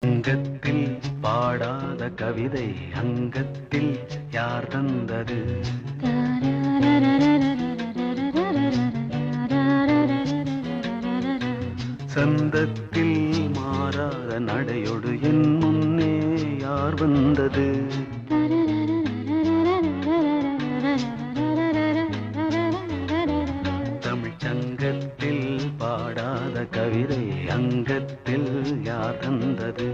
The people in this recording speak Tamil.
அங்கத்தில் பாடாத கவிதை அங்கத்தில் யார் தந்தது? சந்தத்தில் மாறாத நடையொடு என் முன்னே யார் வந்தது? தமிழ் சங்கத்தில் பாடாத கவிதை அங்கத்தில் யார் தந்தது?